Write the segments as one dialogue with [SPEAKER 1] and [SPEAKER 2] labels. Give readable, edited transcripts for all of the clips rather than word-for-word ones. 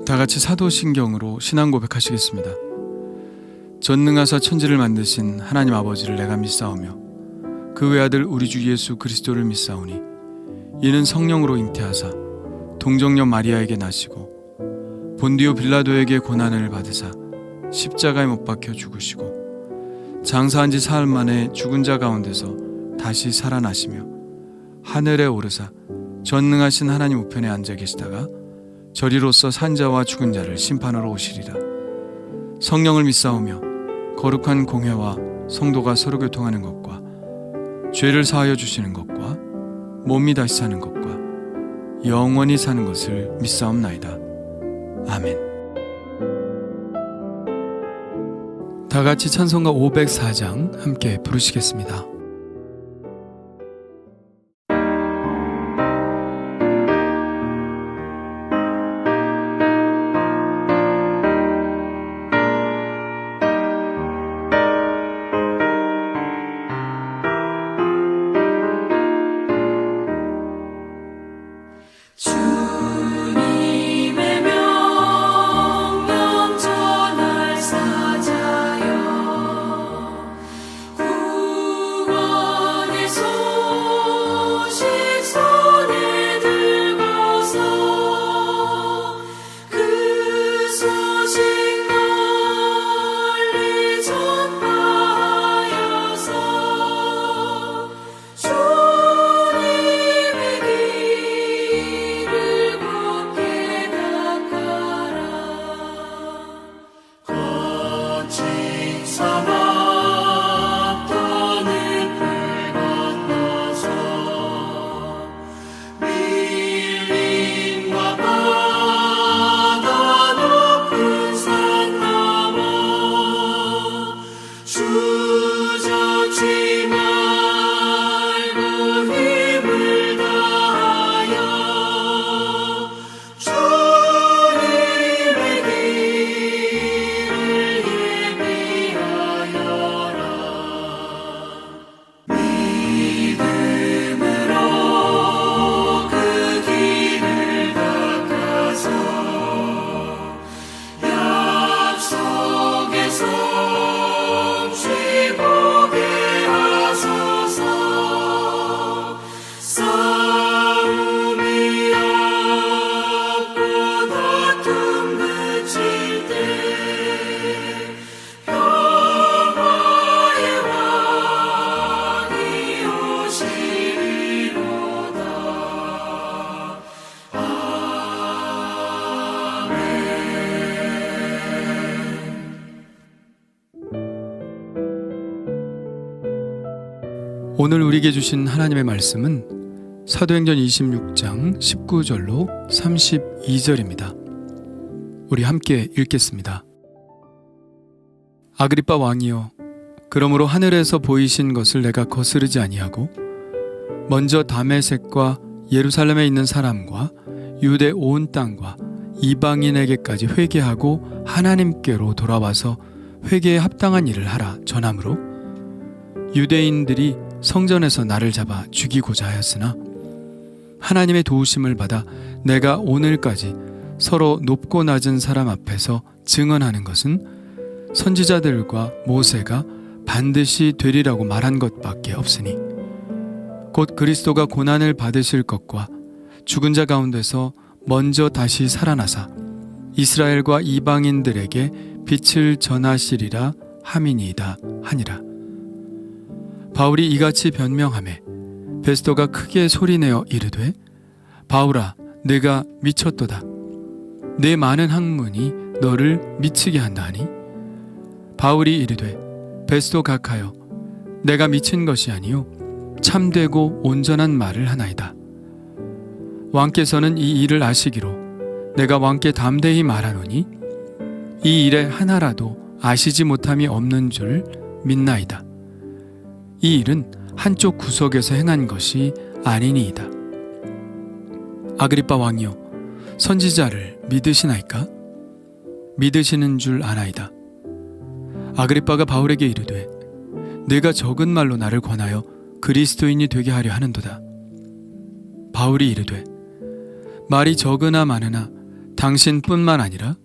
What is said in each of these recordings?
[SPEAKER 1] 다 같이 사도신경으로 신앙 고백하시겠습니다. 전능하사 천지를 만드신 하나님 아버지를 내가 믿사오며 그 외아들 우리 주 예수 그리스도를 믿사오니 이는 성령으로 잉태하사 동정녀 마리아에게 나시고 본디오 빌라도에게 고난을 받으사 십자가에 못 박혀 죽으시고 장사한 지 사흘 만에 죽은 자 가운데서 다시 살아나시며 하늘에 오르사 전능하신 하나님 우편에 앉아 계시다가 저리로서 산자와 죽은 자를 심판하러 오시리라. 성령을 믿사오며 거룩한 공회와 성도가 서로 교통하는 것과 죄를 사하여 주시는 것과 몸이 다시 사는 것과 영원히 사는 것을 믿사옵나이다. 아멘. 다 같이 찬송가 504장 함께 부르시겠습니다. 오늘 우리에게 주신 하나님의 말씀은 사도행전 26장 19절로 32절입니다. 우리 함께 읽겠습니다. 아그리빠 왕이여, 그러므로 하늘에서 보이신 것을 내가 거스르지 아니하고 먼저 다메섹과 예루살렘에 있는 사람과 유대 온 땅과 이방인에게까지 회개하고 하나님께로 돌아와서 회개에 합당한 일을 하라 전하므로 유대인들이 성전에서 나를 잡아 죽이고자 하였으나 하나님의 도우심을 받아 내가 오늘까지 서로 높고 낮은 사람 앞에서 증언하는 것은 선지자들과 모세가 반드시 되리라고 말한 것밖에 없으니 곧 그리스도가 고난을 받으실 것과 죽은 자 가운데서 먼저 다시 살아나사 이스라엘과 이방인들에게 빛을 전하시리라 함이니이다 하니라. 바울이 이같이 변명하매 베스도가 크게 소리내어 이르되 바울아, 네가 미쳤도다. 내 많은 학문이 너를 미치게 한다 하니 바울이 이르되 베스도 각하여 내가 미친 것이 아니요 참되고 온전한 말을 하나이다. 왕께서는 이 일을 아시기로 내가 왕께 담대히 말하노니 이 일에 하나라도 아시지 못함이 없는 줄 믿나이다. 이 일은 한쪽 구석에서 행한 것이 아니니이다. 아그리빠 왕이여, 선지자를 믿으시나이까? 믿으시는 줄 아나이다. 아그리빠가 바울에게 이르되, 내가 적은 말로 나를 권하여 그리스도인이 되게 하려 하는도다. 바울이 이르되, 말이 적으나 많으나 당신뿐만 아니라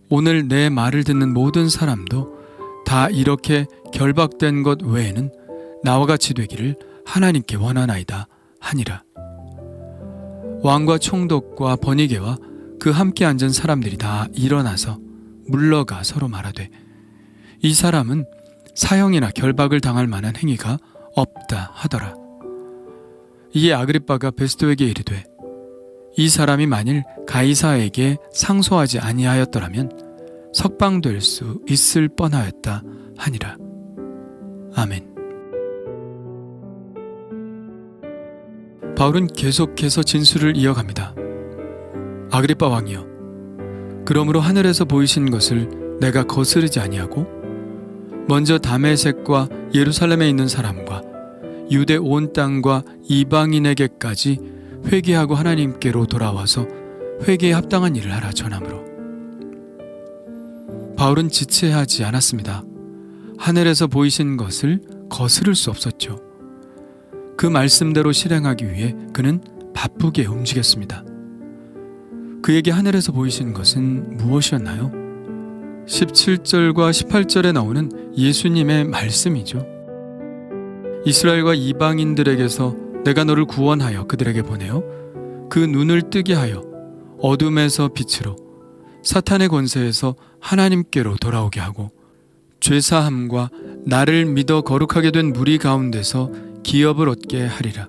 [SPEAKER 1] 오늘 내 말을 듣는 모든 사람도 다 이렇게 결박된 것 외에는 나와 같이 되기를 하나님께 원하나이다 하니라. 왕과 총독과 번이게와 그 함께 앉은 사람들이 다 일어나서 물러가 서로 말하되, 이 사람은 사형이나 결박을 당할 만한 행위가 없다 하더라. 이에 아그리빠가 베스도에게 이르되, 이 사람이 만일 가이사에게 상소하지 아니하였더라면 석방될 수 있을 뻔하였다 하니라. 아멘. 바울은 계속해서 진술을 이어갑니다. 아그리빠 왕이여, 그러므로 하늘에서 보이신 것을 내가 거스르지 아니하고 먼저 다메섹과 예루살렘에 있는 사람과 유대 온 땅과 이방인에게까지 회개하고 하나님께로 돌아와서 회개에 합당한 일을 하라 전함으로. 바울은 지체하지 않았습니다. 하늘에서 보이신 것을 거스를 수 없었죠. 그 말씀대로 실행하기 위해 그는 바쁘게 움직였습니다. 그에게 하늘에서 보이신 것은 무엇이었나요? 17절과 18절에 나오는 예수님의 말씀이죠. 이스라엘과 이방인들에게서 내가 너를 구원하여 그들에게 보내어 그 눈을 뜨게 하여 어둠에서 빛으로 사탄의 권세에서 하나님께로 돌아오게 하고 죄사함과 나를 믿어 거룩하게 된 무리 가운데서 기업을 얻게 하리라.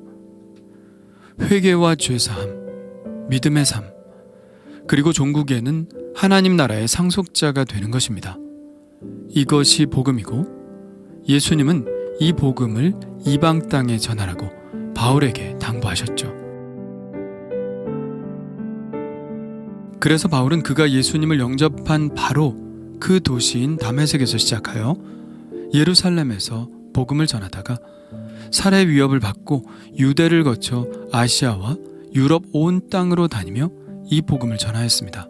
[SPEAKER 1] 회개와 죄사함, 믿음의 삶, 그리고 종국에는 하나님 나라의 상속자가 되는 것입니다. 이것이 복음이고 예수님은 이 복음을 이방 땅에 전하라고 바울에게 당부하셨죠. 그래서 바울은 그가 예수님을 영접한 바로 그 도시인 다메섹에서 시작하여 예루살렘에서 복음을 전하다가 살해 위협을 받고 유대를 거쳐 아시아와 유럽 온 땅으로 다니며 이 복음을 전하였습니다.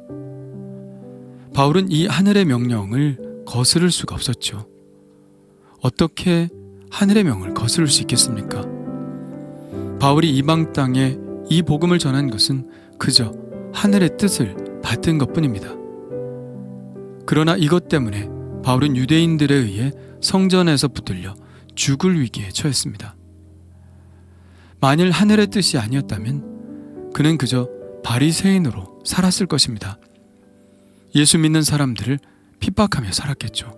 [SPEAKER 1] 바울은 이 하늘의 명령을 거스를 수가 없었죠. 어떻게 하늘의 명을 거스를 수 있겠습니까? 바울이 이방 땅에 이 복음을 전한 것은 그저 하늘의 뜻을 받은 것뿐입니다. 그러나 이것 때문에 바울은 유대인들에 의해 성전에서 붙들려 죽을 위기에 처했습니다. 만일 하늘의 뜻이 아니었다면 그는 그저 바리새인으로 살았을 것입니다. 예수 믿는 사람들을 핍박하며 살았겠죠.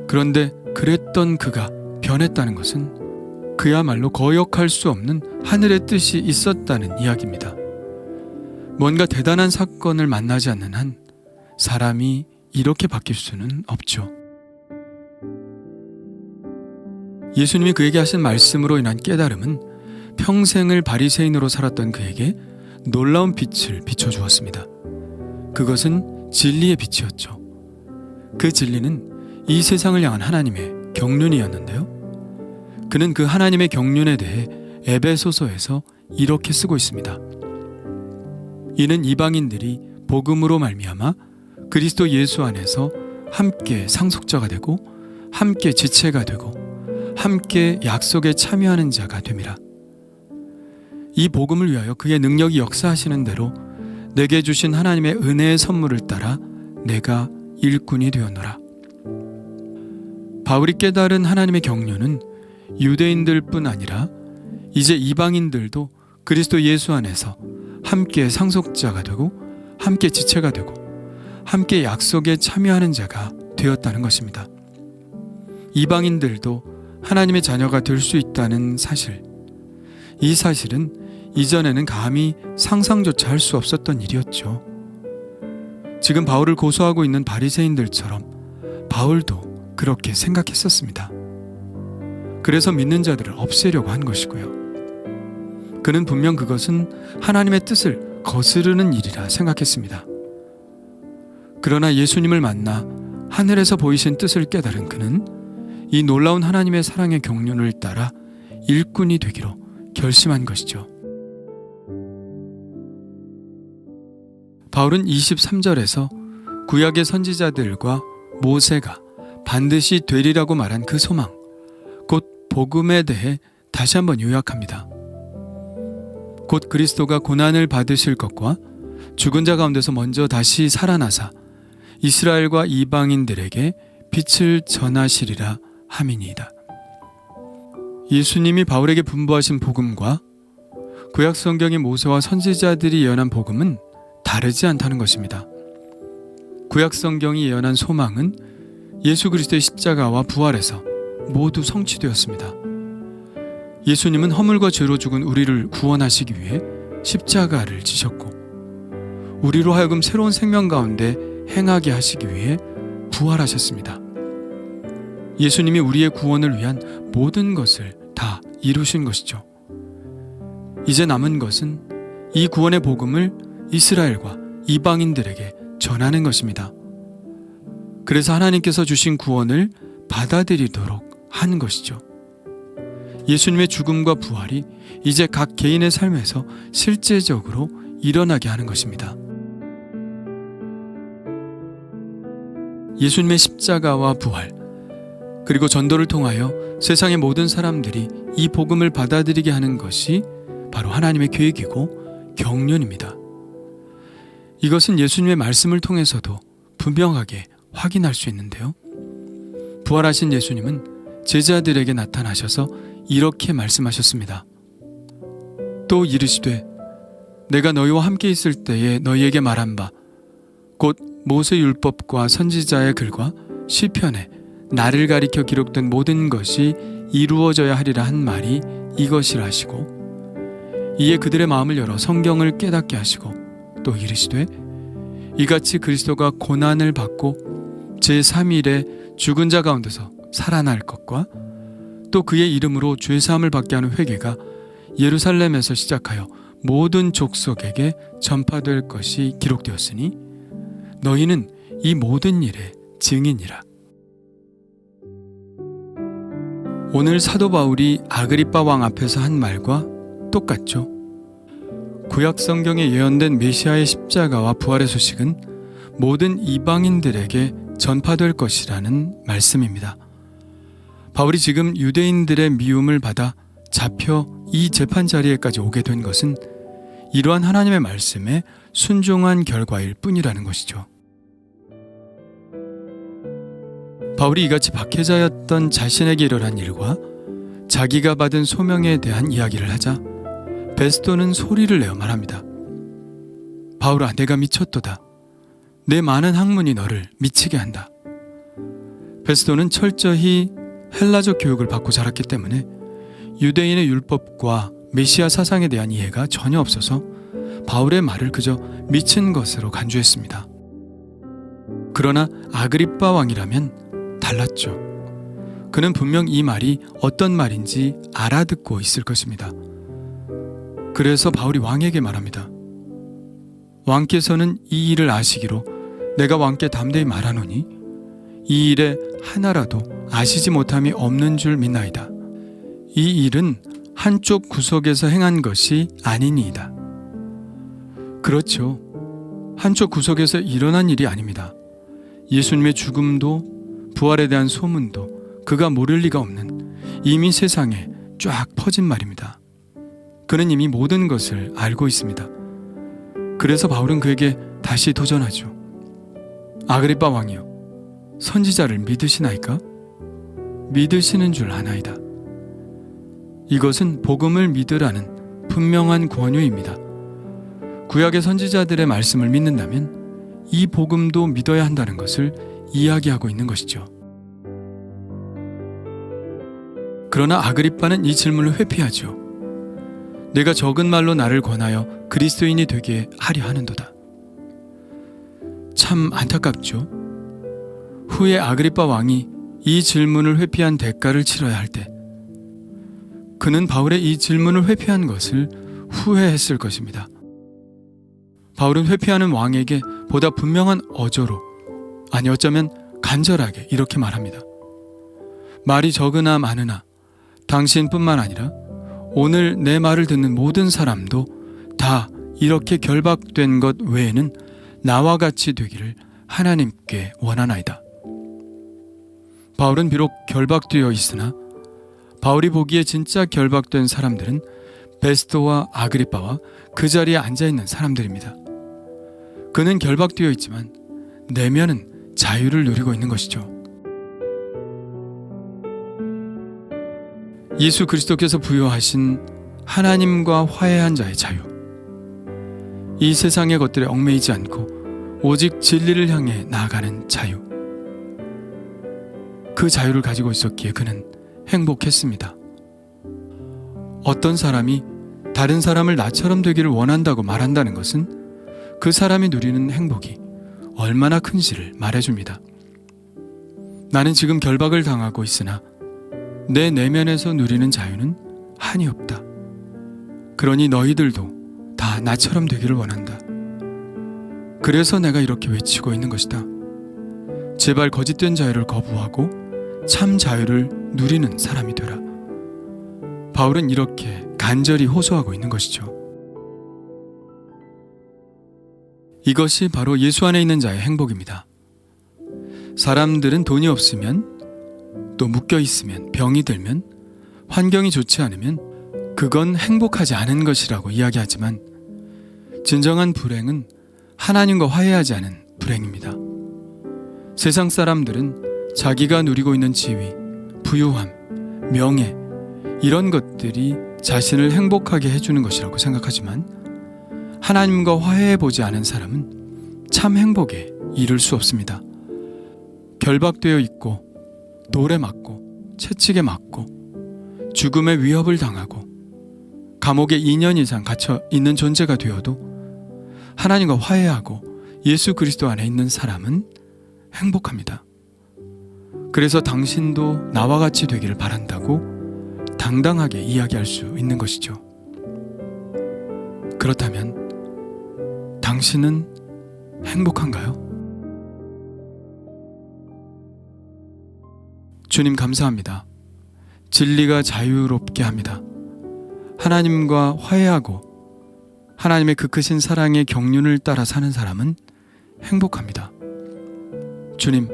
[SPEAKER 1] 그런데 그랬던 그가 변했다는 것은 그야말로 거역할 수 없는 하늘의 뜻이 있었다는 이야기입니다. 뭔가 대단한 사건을 만나지 않는 한 사람이 이렇게 바뀔 수는 없죠. 예수님이 그에게 하신 말씀으로 인한 깨달음은 평생을 바리새인으로 살았던 그에게 놀라운 빛을 비춰주었습니다. 그것은 진리의 빛이었죠. 그 진리는 이 세상을 향한 하나님의 경륜이었는데요. 그는 그 하나님의 경륜에 대해 에베소서에서 이렇게 쓰고 있습니다. 이는 이방인들이 복음으로 말미암아 그리스도 예수 안에서 함께 상속자가 되고 함께 지체가 되고 함께 약속에 참여하는 자가 됨이라. 이 복음을 위하여 그의 능력이 역사하시는 대로 내게 주신 하나님의 은혜의 선물을 따라 내가 일꾼이 되었노라. 바울이 깨달은 하나님의 경륜은 유대인들뿐 아니라 이제 이방인들도 그리스도 예수 안에서 함께 상속자가 되고 함께 지체가 되고 함께 약속에 참여하는 자가 되었다는 것입니다. 이방인들도 하나님의 자녀가 될 수 있다는 사실, 이 사실은 이전에는 감히 상상조차 할 수 없었던 일이었죠. 지금 바울을 고소하고 있는 바리새인들처럼 바울도 그렇게 생각했었습니다. 그래서 믿는 자들을 없애려고 한 것이고요. 그는 분명 그것은 하나님의 뜻을 거스르는 일이라 생각했습니다. 그러나 예수님을 만나 하늘에서 보이신 뜻을 깨달은 그는 이 놀라운 하나님의 사랑의 경륜을 따라 일꾼이 되기로 결심한 것이죠. 바울은 23절에서 구약의 선지자들과 모세가 반드시 되리라고 말한 그 소망, 곧 복음에 대해 다시 한번 요약합니다. 곧 그리스도가 고난을 받으실 것과 죽은 자 가운데서 먼저 다시 살아나사 이스라엘과 이방인들에게 빛을 전하시리라 함이니이다. 예수님이 바울에게 분부하신 복음과 구약 성경의 모세와 선지자들이 예언한 복음은 다르지 않다는 것입니다. 구약 성경이 예언한 소망은 예수 그리스도의 십자가와 부활에서 모두 성취되었습니다. 예수님은 허물과 죄로 죽은 우리를 구원하시기 위해 십자가를 지셨고 우리로 하여금 새로운 생명 가운데 행하게 하시기 위해 부활하셨습니다. 예수님이 우리의 구원을 위한 모든 것을 다 이루신 것이죠. 이제 남은 것은 이 구원의 복음을 이스라엘과 이방인들에게 전하는 것입니다. 그래서 하나님께서 주신 구원을 받아들이도록 하는 것이죠. 예수님의 죽음과 부활이 이제 각 개인의 삶에서 실제적으로 일어나게 하는 것입니다. 예수님의 십자가와 부활, 그리고 전도를 통하여 세상의 모든 사람들이 이 복음을 받아들이게 하는 것이 바로 하나님의 계획이고 경륜입니다. 이것은 예수님의 말씀을 통해서도 분명하게 확인할 수 있는데요. 부활하신 예수님은 제자들에게 나타나셔서 이렇게 말씀하셨습니다. 또 이르시되 내가 너희와 함께 있을 때에 너희에게 말한 바 곧 모세 율법과 선지자의 글과 시편에 나를 가리켜 기록된 모든 것이 이루어져야 하리라 한 말이 이것이라 하시고 이에 그들의 마음을 열어 성경을 깨닫게 하시고 또 이르시되 이같이 그리스도가 고난을 받고 제3일에 죽은 자 가운데서 살아날 것과 또 그의 이름으로 죄사함을 받게 하는 회개가 예루살렘에서 시작하여 모든 족속에게 전파될 것이 기록되었으니 너희는 이 모든 일의 증인이라. 오늘 사도 바울이 아그리빠 왕 앞에서 한 말과 똑같죠. 구약 성경에 예언된 메시아의 십자가와 부활의 소식은 모든 이방인들에게 전파될 것이라는 말씀입니다. 바울이 지금 유대인들의 미움을 받아 잡혀 이 재판 자리에까지 오게 된 것은 이러한 하나님의 말씀에 순종한 결과일 뿐이라는 것이죠. 바울이 이같이 박해자였던 자신에게 일어난 일과 자기가 받은 소명에 대한 이야기를 하자 베스토는 소리를 내어 말합니다. 바울아, 내가 미쳤도다. 내 많은 학문이 너를 미치게 한다. 베스토는 철저히 헬라적 교육을 받고 자랐기 때문에 유대인의 율법과 메시아 사상에 대한 이해가 전혀 없어서 바울의 말을 그저 미친 것으로 간주했습니다. 그러나 아그리빠 왕이라면 달랐죠. 그는 분명 이 말이 어떤 말인지 알아듣고 있을 것입니다. 그래서 바울이 왕에게 말합니다. 왕께서는 이 일을 아시기로 내가 왕께 담대히 말하노니 이 일에 하나라도 아시지 못함이 없는 줄 믿나이다. 이 일은 한쪽 구석에서 행한 것이 아니니이다. 그렇죠. 한쪽 구석에서 일어난 일이 아닙니다. 예수님의 죽음도 부활에 대한 소문도 그가 모를 리가 없는 이미 세상에 쫙 퍼진 말입니다. 그는 이미 모든 것을 알고 있습니다. 그래서 바울은 그에게 다시 도전하죠. 아그리빠 왕이여, 선지자를 믿으시나이까? 믿으시는 줄 아나이다. 이것은 복음을 믿으라는 분명한 권유입니다. 구약의 선지자들의 말씀을 믿는다면 이 복음도 믿어야 한다는 것을 이야기하고 있는 것이죠. 그러나 아그리빠는 이 질문을 회피하죠. 내가 적은 말로 나를 권하여 그리스도인이 되게 하려 하는도다. 참 안타깝죠. 후에 아그리빠 왕이 이 질문을 회피한 대가를 치러야 할 때 그는 바울의 이 질문을 회피한 것을 후회했을 것입니다. 바울은 회피하는 왕에게 보다 분명한 어조로, 아니 어쩌면 간절하게 이렇게 말합니다. 말이 적으나 많으나 당신뿐만 아니라 오늘 내 말을 듣는 모든 사람도 다 이렇게 결박된 것 외에는 나와 같이 되기를 하나님께 원하나이다. 바울은 비록 결박되어 있으나 바울이 보기에 진짜 결박된 사람들은 베스토와 아그리빠와 그 자리에 앉아있는 사람들입니다. 그는 결박되어 있지만 내면은 자유를 누리고 있는 것이죠. 예수 그리스도께서 부여하신 하나님과 화해한 자의 자유, 이 세상의 것들에 얽매이지 않고 오직 진리를 향해 나아가는 자유, 그 자유를 가지고 있었기에 그는 행복했습니다. 어떤 사람이 다른 사람을 나처럼 되기를 원한다고 말한다는 것은 그 사람이 누리는 행복이 얼마나 큰지를 말해줍니다. 나는 지금 결박을 당하고 있으나 내 내면에서 누리는 자유는 한이 없다. 그러니 너희들도 다 나처럼 되기를 원한다. 그래서 내가 이렇게 외치고 있는 것이다. 제발 거짓된 자유를 거부하고 참 자유를 누리는 사람이 되라. 바울은 이렇게 간절히 호소하고 있는 것이죠. 이것이 바로 예수 안에 있는 자의 행복입니다. 사람들은 돈이 없으면, 또 묶여 있으면, 병이 들면, 환경이 좋지 않으면 그건 행복하지 않은 것이라고 이야기하지만 진정한 불행은 하나님과 화해하지 않은 불행입니다. 세상 사람들은 자기가 누리고 있는 지위, 부유함, 명예, 이런 것들이 자신을 행복하게 해주는 것이라고 생각하지만 하나님과 화해해보지 않은 사람은 참 행복에 이를 수 없습니다. 결박되어 있고 돌에 맞고 채찍에 맞고 죽음의 위협을 당하고 감옥에 2년 이상 갇혀 있는 존재가 되어도 하나님과 화해하고 예수 그리스도 안에 있는 사람은 행복합니다. 그래서 당신도 나와 같이 되기를 바란다고 당당하게 이야기할 수 있는 것이죠. 그렇다면 당신은 행복한가요? 주님 감사합니다. 진리가 자유롭게 합니다. 하나님과 화해하고 하나님의 그 크신 사랑의 경륜을 따라 사는 사람은 행복합니다. 주님,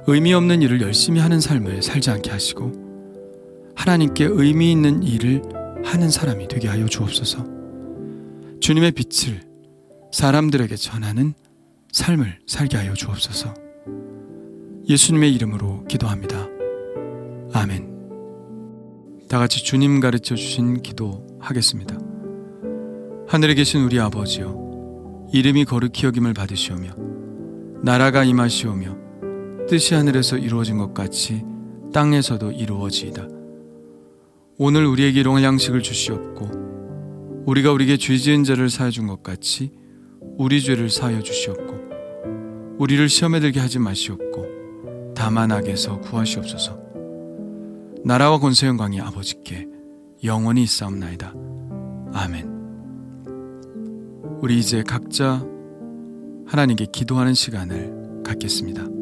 [SPEAKER 1] 의미 없는 일을 열심히 하는 삶을 살지 않게 하시고 하나님께 의미 있는 일을 하는 사람이 되게 하여 주옵소서. 주님의 빛을 사람들에게 전하는 삶을 살게 하여 주옵소서. 예수님의 이름으로 기도합니다. 아멘. 다 같이 주님 가르쳐 주신 기도 하겠습니다. 하늘에 계신 우리 아버지여, 이름이 거룩히 여김을 받으시오며 나라가 임하시오며 뜻이 하늘에서 이루어진 것 같이 땅에서도 이루어지이다. 오늘 우리에게 일용할 양식을 주시옵고 우리가 우리에게 죄 지은 자를 사하여 준 것 같이 우리 죄를 사하여 주시옵고 우리를 시험에 들게 하지 마시옵고 다만 악에서 구하시옵소서. 나라와 권세 영광이 아버지께 영원히 있사옵나이다. 아멘. 우리 이제 각자 하나님께 기도하는 시간을 갖겠습니다.